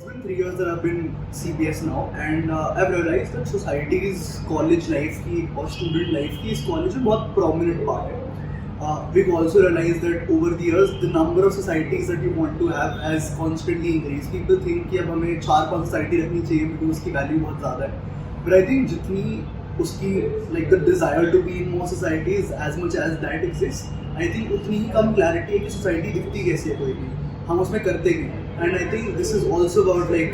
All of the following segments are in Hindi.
It's been 3 years that I've been CBS now, and I've realized that society's college life की और student life की इस college में बहुत prominent part है. We've also realized that over the years, the number of societies that we want to have has constantly increased. People think कि अब हमें 4-5 society रखनी चाहिए because उसकी value बहुत ज़्यादा है. But I think जितनी उसकी like the desire to be in more societies, as much as that exists, I think उतनी ही कम clarity है कि society दिखती कैसी है कोई भी. हम उसमें करते हैं. And I think this is also about like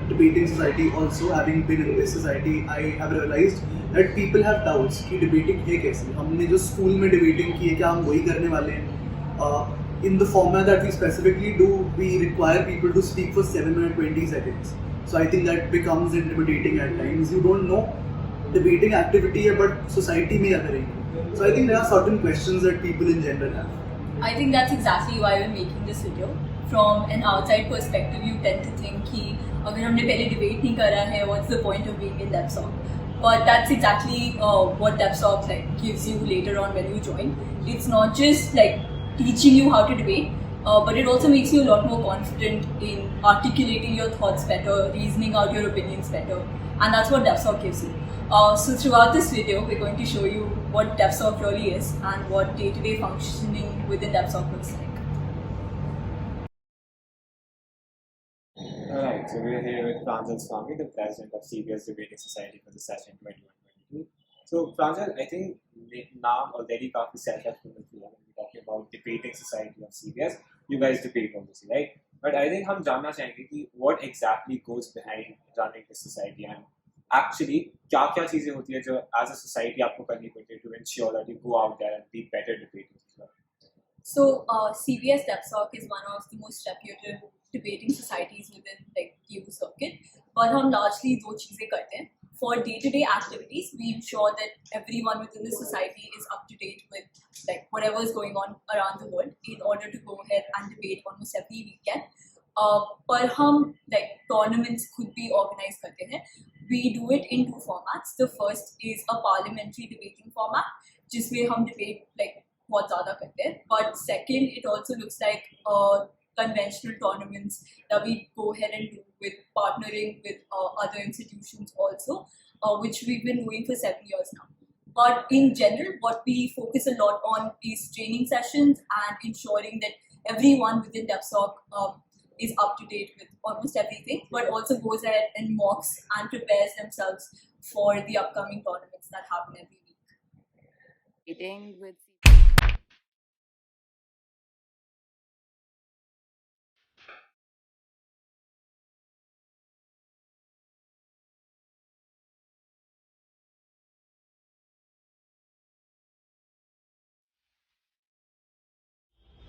debating society. Also, having been in this society, I have realized that people have doubts कि debating है कैसे. हमने जो school में debating की है क्या हम वही करने वाले हैं? In the format that we specifically do, we require people to speak for 7 minutes 20 seconds. So I think that becomes intimidating at times. You don't know debating activity है but society में क्या करेंगे. So I think there are certain questions that people in general have. I think that's exactly why we're making this video. From an outside perspective, you tend to think कि अगर हमने पहले debate नहीं करा है, what's the point of being in DepSoc? But that's exactly what DepSoc like gives you later on when you join. It's not just like teaching you how to debate, but it also makes you a lot more confident in articulating your thoughts better, reasoning out your opinions better, and that's what DepSoc gives you. So throughout this video, we're going to show you what DepSoc really is and what day-to-day functioning within DepSoc looks like. Alright, so we're here with Pranjal Swami, the president of CBS Debating Society for the session 21-22. So Pranjal, I think now already काफी self-explanatory है when we're talking about debating society of CBS. You guys debate obviously, right? But I think हम जानना चाहेंगे कि what exactly goes behind running this society and actually क्या चीजें होती है जो as a society आपको करनी पड़ती है to ensure that you go out there and be better debaters as well. So CBS DepSoc is one of the most reputed debating societies within like DU circuit. But हम largely दो चीजें करते हैं. For day-to-day activities, we ensure that everyone within the society is up to date with like whatever is going on around the world in order to go ahead and debate almost every weekend. पर हम like tournaments खुद भी organize करते हैं. We do it in two formats. The first is a parliamentary debating format, जिसमें हम debate like बहुत ज़्यादा करते हैं. But second, it also looks like conventional tournaments that we go ahead and do with partnering with other institutions also, which we've been doing for 7 years now. But in general, what we focus a lot on is training sessions and ensuring that everyone within DepSoc is up to date with almost everything, but also goes ahead and mocks and prepares themselves for the upcoming tournaments that happen every week. Meeting with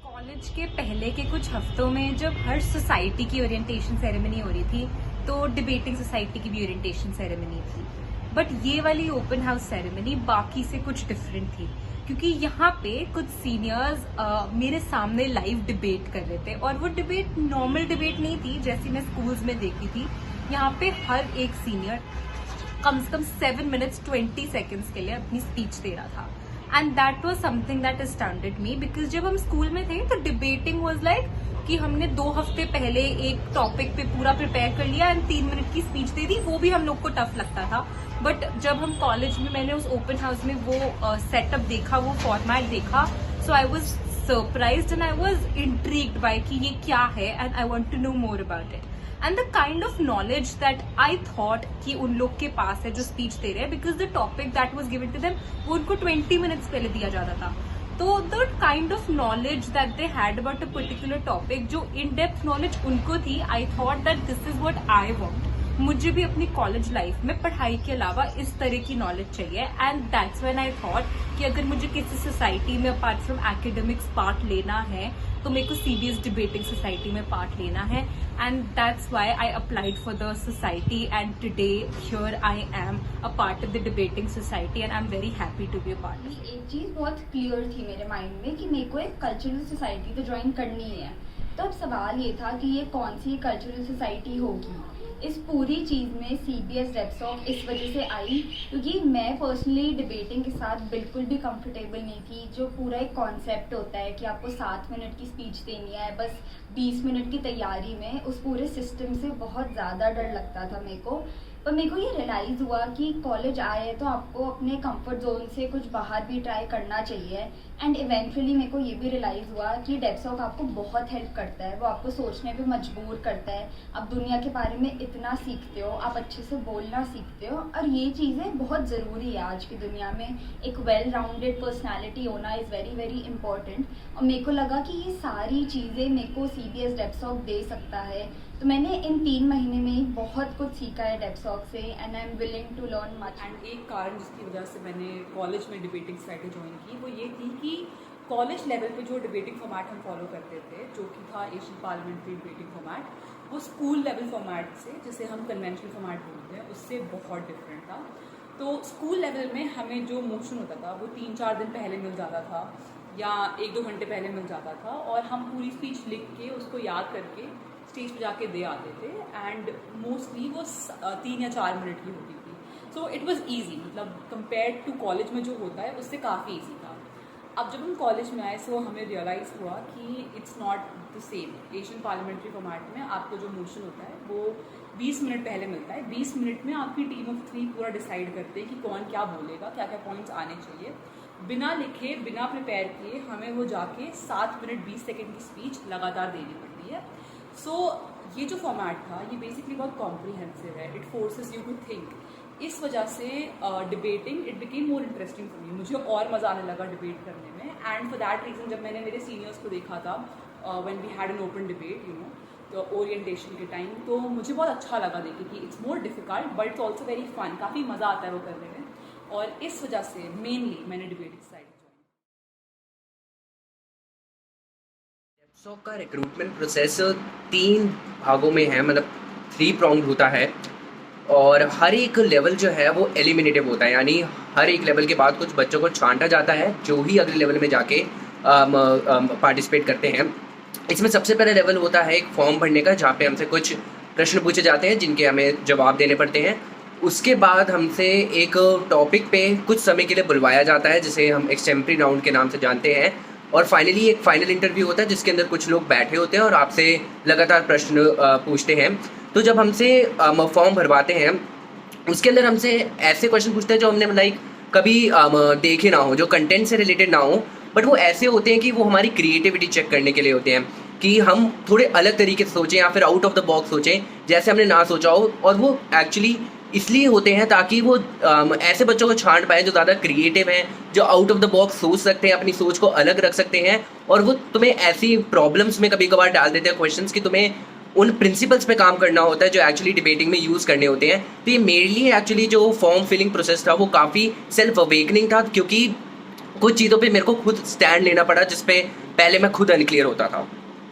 college के पहले के कुछ हफ्तों में जब हर सोसाइटी की ओरिएंटेशन सेरेमनी हो रही थी तो डिबेटिंग सोसाइटी की भी ओरिएंटेशन सेरेमनी थी. बट ये वाली ओपन हाउस सेरेमनी बाकी से कुछ डिफरेंट थी क्योंकि यहाँ पे कुछ सीनियर्स मेरे सामने लाइव डिबेट कर रहे थे और वो डिबेट नॉर्मल डिबेट नहीं थी जैसी मैं स्कूल्स में देखी थी. यहाँ पे हर एक सीनियर कम से कम 7 minutes 20 seconds के लिए अपनी स्पीच दे रहा था. And that was something that अस्टाउंडेड me because जब हम स्कूल में थे तो डिबेटिंग वॉज लाइक कि हमने 2 हफ्ते पहले एक टॉपिक पे पूरा प्रिपेयर कर लिया एंड 3 मिनट की स्पीच दे दी. वो भी हम लोग को टफ लगता था. बट जब हम कॉलेज में मैंने उस ओपन हाउस में वो सेटअप देखा, वो फॉर्मेट देखा, so I was surprised and I was intrigued by कि ये क्या है and I want to know more about it. And the kind of knowledge that I thought कि उन लोग के पास है जो स्पीच दे रहे हैं because the topic that was given to them वो उनको 20 minutes पहले दिया जाता था. तो the kind of knowledge that they had about a particular topic, जो इन डेप्थ नॉलेज उनको थी, I thought that this is what I want. मुझे भी अपनी कॉलेज लाइफ में पढ़ाई के अलावा इस तरह की नॉलेज चाहिए and that's when I thought कि अगर मुझे किसी सोसाइटी में अपार्ट फ्रॉम एकेडमिक्स पार्ट लेना है तो मेरे को सीबीएस डिबेटिंग सोसाइटी में पार्ट लेना है. And that's why I applied for the society and today here I am a part of the debating society and I am very happy to be a part. एक चीज़ बहुत क्लियर थी मेरे माइंड में कि मेरे को एक कल्चरल सोसाइटी तो ज्वाइन करनी है. तो अब सवाल ये था कि ये कौन सी कल्चरल सोसाइटी होगी. इस पूरी चीज़ में CBS डेप्सॉक इस वजह से आई क्योंकि मैं पर्सनली डिबेटिंग के साथ बिल्कुल भी कंफर्टेबल नहीं थी। जो पूरा एक कॉन्सेप्ट होता है कि आपको 7 मिनट की स्पीच देनी है बस 20 मिनट की तैयारी में, उस पूरे सिस्टम से बहुत ज़्यादा डर लगता था मेरे को। पर मेरे को ये रियलाइज़ हुआ कि कॉलेज आए तो आपको अपने कंफर्ट जोन से कुछ बाहर भी ट्राई करना चाहिए। एंड इवेंचुअली मेरे को ये भी रियलाइज़ हुआ कि डेप्सॉक आपको बहुत हेल्प करता है, वो आपको सोचने पे मजबूर करता है। आप दुनिया के बारे में इतना सीखते हो, आप अच्छे से बोलना सीखते हो, और ये चीज़ें बहुत ज़रूरी है आज की दुनिया में। एक वेल राउंडेड पर्सनैलिटी होना इज़ वेरी वेरी इंपॉर्टेंट। और मेरे को लगा कि ये सारी चीज़ें मेरे को CBS डेप्सॉक दे सकता है। तो मैंने इन 3 महीने में ही बहुत कुछ सीखा है डेप्सॉक से, and I am willing to learn much. And एक कारण जिसकी वजह से मैंने कॉलेज में डिबेटिंग सोसाइटी ज्वाइन की वो ये थी कि कॉलेज लेवल पे जो डिबेटिंग फॉर्मेट हम फॉलो करते थे, जो कि था एशियन पार्लियामेंट्री डिबेटिंग फॉर्मेट, वो स्कूल लेवल फॉर्मेट से, जिसे हम कन्वेंशनल फॉर्मेट बोलते हैं, उससे बहुत डिफरेंट था। तो स्कूल लेवल में हमें जो मोशन होता था वो 3-4 दिन पहले मिल जाता था या 1-2 घंटे पहले मिल जाता था, और हम पूरी स्पीच लिख के उसको याद करके स्टेज पे जाके दे आते थे। एंड मोस्टली वो 3 या 4 मिनट की होती थी। सो इट वाज इजी, मतलब कंपेयर टू कॉलेज में जो होता है उससे काफ़ी इजी था। अब जब हम कॉलेज में आए सो हमें रियलाइज़ हुआ कि it's not the same. Asian parliamentary format में आपको जो मोशन होता है वो 20 मिनट पहले मिलता है। 20 मिनट में आपकी टीम ऑफ 3 पूरा डिसाइड करते हैं कि कौन क्या बोलेगा, क्या क्या पॉइंट्स आने चाहिए। बिना लिखे, बिना प्रिपेयर किए हमें वो जाके 7 मिनट 20 सेकेंड की स्पीच लगातार देनी पड़ती है। सो ये जो फॉर्मेट था ये बेसिकली बहुत कॉम्प्रीहेंसिव है, it forces you to think. इस वजह से debating it became more interesting for me, मुझे और मज़ा आने लगा डिबेट करने में। एंड फॉर दैट रीज़न जब मैंने मेरे सीनियर्स को देखा था when we had an open debate, you know, तो ओरिएंटेशन के टाइम, तो मुझे बहुत अच्छा लगा देखे कि it's more difficult but it's also very fun, काफ़ी मज़ा आता है वो करने में। और इस वजह से मेनली मैंने डिबेटिंग सोसाइटी ज्वाइन। डेप्सॉक का रिक्रूटमेंट प्रोसेस 3 भागों में है, मतलब 3 pronged होता है, और हर एक लेवल जो है वो एलिमिनेटिव होता है, यानी हर एक लेवल के बाद कुछ बच्चों को छांटा जाता है जो ही अगले लेवल में जाके पार्टिसिपेट करते हैं। इसमें सबसे पहले लेवल होता है एक फॉर्म भरने का, जहाँ पे हमसे कुछ प्रश्न पूछे जाते हैं जिनके हमें जवाब देने पड़ते हैं। उसके बाद हमसे एक टॉपिक पे कुछ समय के लिए बुलवाया जाता है, जिसे हम एक्सटेम्परी राउंड के नाम से जानते हैं। और फाइनली एक फाइनल इंटरव्यू होता है जिसके अंदर कुछ लोग बैठे होते हैं और आपसे लगातार प्रश्न पूछते हैं। तो जब हमसे फॉर्म भरवाते हैं उसके अंदर हमसे ऐसे क्वेश्चन पूछते हैं जो हमने लाइक कभी देखे ना हो, जो कंटेंट से रिलेटेड ना हो, बट वो ऐसे होते हैं कि वो हमारी क्रिएटिविटी चेक करने के लिए होते हैं कि हम थोड़े अलग तरीके से सोचें या फिर आउट ऑफ द बॉक्स सोचें जैसे हमने ना सोचा हो। और वो एक्चुअली इसलिए होते हैं ताकि वो ऐसे बच्चों को छांट पाए जो ज़्यादा क्रिएटिव हैं, जो आउट ऑफ द बॉक्स सोच सकते हैं, अपनी सोच को अलग रख सकते हैं, और वो तुम्हें ऐसी प्रॉब्लम्स में कभी कभार डाल देते हैं क्वेश्चंस कि तुम्हें उन प्रिंसिपल्स पे काम करना होता है जो एक्चुअली डिबेटिंग में यूज़ करने होते हैं। तो ये मेरे लिए एक्चुअली जो फॉर्म फिलिंग प्रोसेस था वो काफ़ी सेल्फ अवेकनिंग था, क्योंकि कुछ चीज़ों पे मेरे को खुद स्टैंड लेना पड़ा जिस पे पहले मैं खुद अनक्लियर होता था।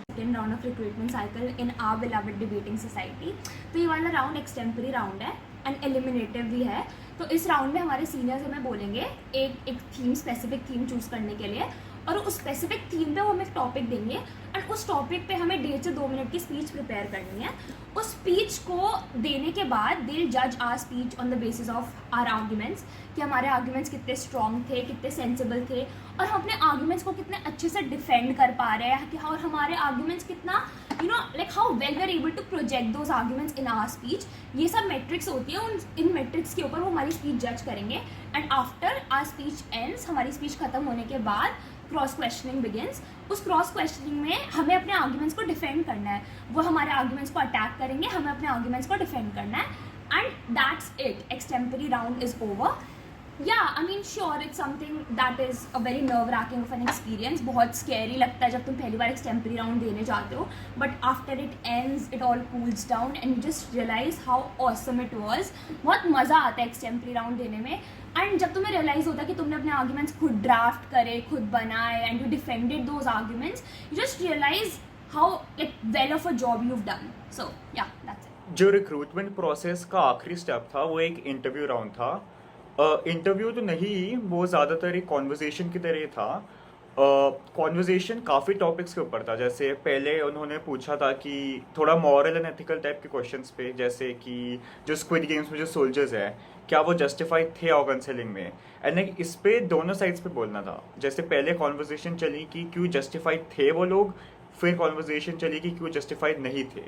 Second round of recruitment cycle in our beloved debating society. तो ये वाला राउंड एक्सटेम्परी राउंड है एंड एलिमिनेटिव भी है। तो इस राउंड में हमारे सीनियर्स हमें बोलेंगे एक थीम, स्पेसिफिक थीम चूज़ करने के लिए, और उस स्पेसिफिक थीम पे वो हमें टॉपिक देंगे एंड उस टॉपिक पे हमें 1.5 से 2 मिनट की स्पीच प्रिपेयर करनी है। उस स्पीच को देने के बाद दे जज our speech on the basis of our arguments, कि हमारे आर्ग्यूमेंट्स कितने स्ट्रॉन्ग थे, कितने सेंसिबल थे, और हम अपने आर्ग्यूमेंट्स को कितने अच्छे से डिफेंड कर पा रहे हैं, और हमारे आर्ग्यूमेंट्स कितना like how well we are able to project those arguments in our speech. ये सब मेट्रिक्स होती है, इन मेट्रिक्स के ऊपर वो हमारी स्पीच जज करेंगे। And after our speech ends, हमारी स्पीच खत्म होने के बाद क्रॉस क्वेश्चनिंग बिगिंस। उस क्रॉस क्वेश्चनिंग में हमें अपने आर्ग्यूमेंट्स को डिफेंड करना है, वो हमारे आर्ग्यूमेंट्स को अटैक करेंगे, हमें अपने आर्ग्यूमेंट्स को डिफेंड करना है। And that's it, extempore round is over. Yeah, I mean, sure, it's something that is a very nerve-wracking of an experience. बहुत scary लगता है जब तुम पहली बार एक्सटेम्परी राउंड देने जाते हो, but after it ends, it all cools down and you just realize how awesome it was. बहुत मज़ा आता है एक्सटेम्परी राउंड देने में। एंड जब तुम्हें रियलाइज होता है कि तुमने अपने आर्ग्यूमेंट्स खुद ड्राफ्ट करे, खुद बनाए, and you defended those arguments, you just realize how like well off a job you've done. So yeah, that's it. जो रिक्रूटमेंट प्रोसेस का आखिरी स्टेप था वो एक इंटरव्यू राउंड था। इंटरव्यू तो नहीं, वो ज़्यादातर एक कॉन्वर्जेशन की तरह था। कॉन्वर्जेशन काफ़ी टॉपिक्स के ऊपर था। जैसे पहले उन्होंने पूछा था कि थोड़ा मॉरल एंड एथिकल टाइप के क्वेश्चंस पे, जैसे कि जो स्क्विड गेम्स में जो सोल्जर्स हैं क्या वो जस्टिफाइड थे ऑर्गन सेलिंग में, एंड लाइक इस पे दोनों साइड्स पे बोलना था। जैसे पहले कॉन्वर्जेशन चली कि क्यों जस्टिफाइड थे वो लोग, फिर कॉन्वर्जेशन चली कि क्यों जस्टिफाइड नहीं थे।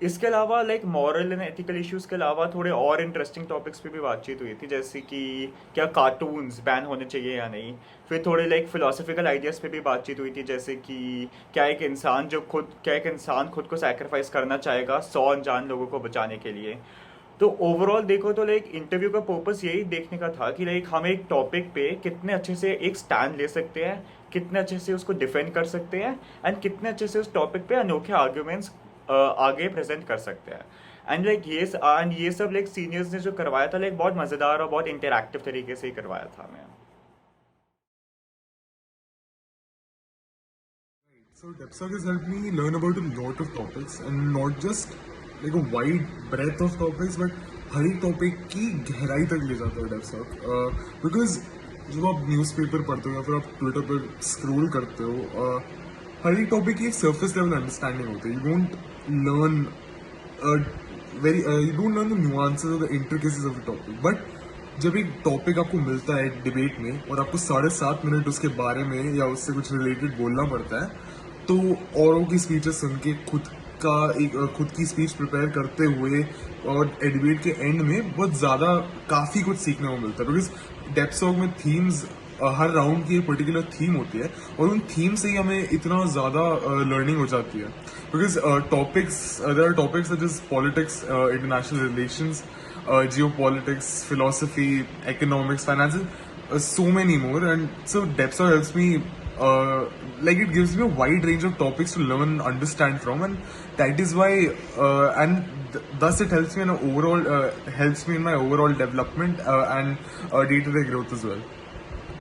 इसके अलावा like moral and ethical issues के अलावा थोड़े और इंटरेस्टिंग टॉपिक्स पे भी बातचीत हुई थी, जैसे कि क्या कार्टून्स बैन होने चाहिए या नहीं। फिर थोड़े लाइक फिलोसफिकल आइडियाज़ पे भी बातचीत हुई थी, जैसे कि क्या एक इंसान खुद को सैक्रिफाइस करना चाहेगा 100 अनजान लोगों को बचाने के लिए। तो ओवरऑल देखो तो लाइक इंटरव्यू का पर्पस यही देखने का था कि लाइक हम एक टॉपिक पे कितने अच्छे से एक स्टैंड ले सकते हैं, कितने अच्छे से उसको डिफेंड कर सकते हैं, एंड कितने अच्छे से उस टॉपिक पे अनोखे आर्ग्यूमेंट्स आगे प्रेजेंट कर सकते हैं। एंड लाइक ये सब लाइक सीनियर्स ने जो करवाया था लाइक बहुत मज़ेदार और बहुत इंटरैक्टिव तरीके से ही करवाया था हमें। So DepSoc has helped me learn about a lot of topics and not just like a wide breadth of topics, but हर एक टॉपिक की गहराई तक ले जाता है DepSoc। बिकॉज जब आप न्यूज़पेपर पढ़ते हो या फिर आप ट्विटर पर स्क्रॉल करते हो, हर एक टॉपिक की एक सरफेस लेवल अंडरस्टैंडिंग होती है। You don't learn the nuances और the intricacies of the topic, but जब एक टॉपिक आपको मिलता है डिबेट में और आपको 7.5 मिनट उसके बारे में या उससे कुछ रिलेटेड बोलना पड़ता है, तो औरों की स्पीचेस सुन के खुद की स्पीच प्रिपेयर करते हुए और डिबेट के एंड में बहुत ज़्यादा काफ़ी कुछ सीखने को मिलता है। बिकॉज DepSoc में थीम्स, हर राउंड की एक पर्टिकुलर थीम होती है और उन थीम से ही हमें इतना ज़्यादा लर्निंग हो जाती है। Because there are topics such as politics, international relations, geopolitics, philosophy, economics, finances, so many more. And so DepSoc helps me, like it gives me a wide range of topics to learn and understand from, and that is why, thus it helps me in my overall development and day-to-day growth as well.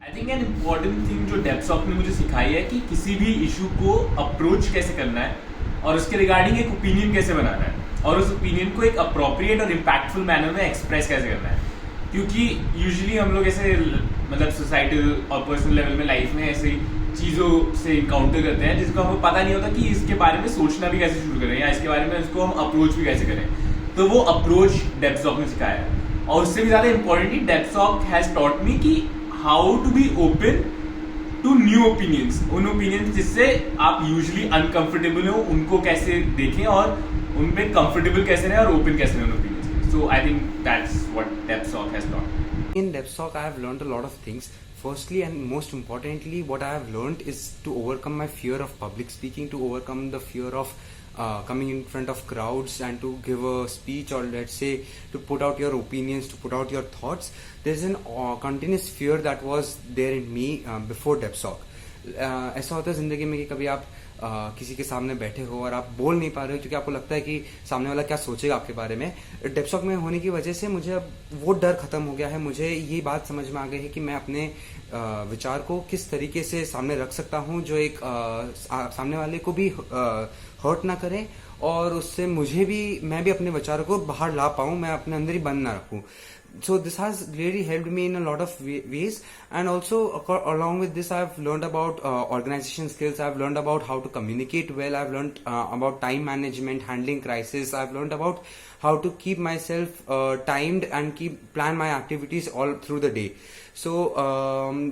I think an important thing जो DepSoc ने मुझे सिखाई है कि किसी भी इशू को अप्रोच कैसे करना है और उसके रिगार्डिंग एक ओपिनियन कैसे बनाना है और उस ओपिनियन को एक अप्रोप्रिएट और इम्पैक्टफुल मैनर में एक्सप्रेस कैसे करना है। क्योंकि यूजुअली हम लोग ऐसे मतलब सोसाइटल और पर्सनल लेवल में लाइफ में ऐसे चीज़ों से इनकाउंटर करते हैं जिसको हमको पता नहीं होता कि इसके बारे में सोचना भी कैसे शुरू करें या इसके बारे में उसको हम अप्रोच भी कैसे करें। तो वो अप्रोच DepSoc ने सिखाया है। और उससे भी ज़्यादा importantly DepSoc has taught me कि how to be open to new opinions, उन ओपिनियंस जिससे आप यूजुअली अनकंफर्टेबल हो उनको कैसे देखें और उन पे कंफर्टेबल कैसे रहें और ओपन कैसे रहें उन opinions. So I think that's what DepSoc has taught. In DepSoc, I have learned a lot of things. Firstly and most importantly, what I have learned is to overcome my fear of public speaking, to overcome the fear of coming in front of crowds and to give a speech, or let's say to put out your opinions, to put out your thoughts. There's an continuous fear that was there in me before DepSoc. ऐसा होता है ज़िंदगी में कि कभी आप किसी के सामने बैठे हो और आप बोल नहीं पा रहे हो क्योंकि आपको लगता है कि सामने वाला क्या सोचेगा आपके बारे में। DepSoc में होने की वजह से मुझे अब वो डर खत्म हो गया है। मुझे ये बात समझ में आ गई है कि मैं अपने विचार को किस तरीके से सामने रख सकता हूँ जो एक सामने वाले को भी हर्ट ना करे और उससे मैं भी अपने विचारों को बाहर ला पाऊँ, मैं अपने अंदर ही बंद ना रखूँ। So this has really helped me in a lot of ways, and also along with this I've learned about organization skills, I've learned about how to communicate well, I've learned about time management, handling crisis, I've learned about how to keep myself timed and plan my activities all through the day. So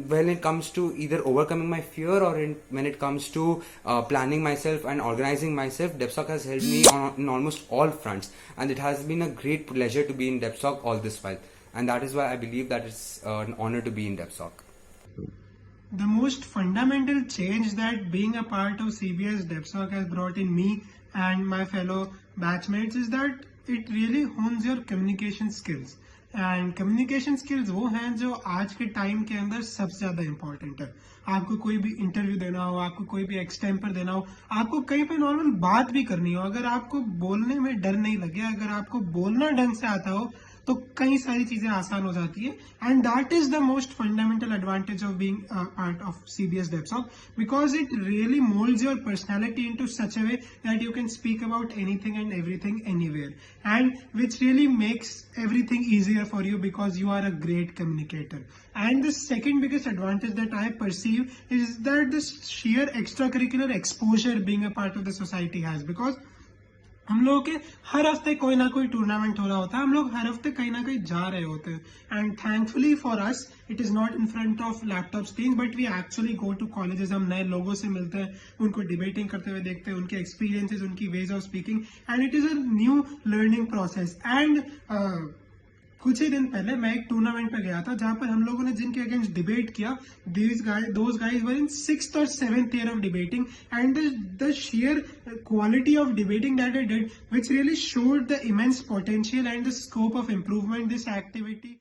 when it comes to either overcoming my fear or when it comes to planning myself and organizing myself, DepSoc has helped me in almost all fronts, and it has been a great pleasure to be in DepSoc all this while, and that is why I believe that it's an honor to be in DepSoc. The most fundamental change that being a part of CBS DepSoc has brought in me and my fellow batchmates is that it really hones your communication skills. And communication skills वो हैं जो आज के टाइम के अंदर सबसे ज़्यादा इम्पोर्टेंट है। आपको कोई भी इंटरव्यू देना हो, आपको कोई भी एक्सटेम्पर देना हो, आपको कहीं पे नॉर्मल बात भी करनी हो, अगर आपको बोलने में डर नहीं लगे, अगर आपको बोलना ढंग से आता हो, तो कई सारी चीजें आसान हो जाती है and that is the most fundamental advantage of being part of CBS DevSoc because it really molds your personality into such a way that you can speak about anything and everything anywhere, and which really makes everything easier for you because you are a great communicator. And the second biggest advantage that I perceive is that the sheer extracurricular exposure being a part of the society has, because हम लोगों के हर हफ्ते कोई ना कोई टूर्नामेंट हो रहा होता है, हम लोग हर हफ्ते कहीं ना कहीं जा रहे होते हैं and thankfully for us it is not in front of laptop screen but we actually go to colleges, हम नए लोगों से मिलते हैं, उनको डिबेटिंग करते हुए देखते हैं, उनके एक्सपीरियंसेस, उनकी ways of speaking and it is a new learning process. And कुछ ही दिन पहले मैं एक टूर्नामेंट पे गया था जहां पर हम लोगों ने जिनके अगेंस्ट डिबेट किया, those guys were in 6th or 7th year of debating, and the sheer quality of debating that I did, which really showed the immense potential and the scope of improvement this activity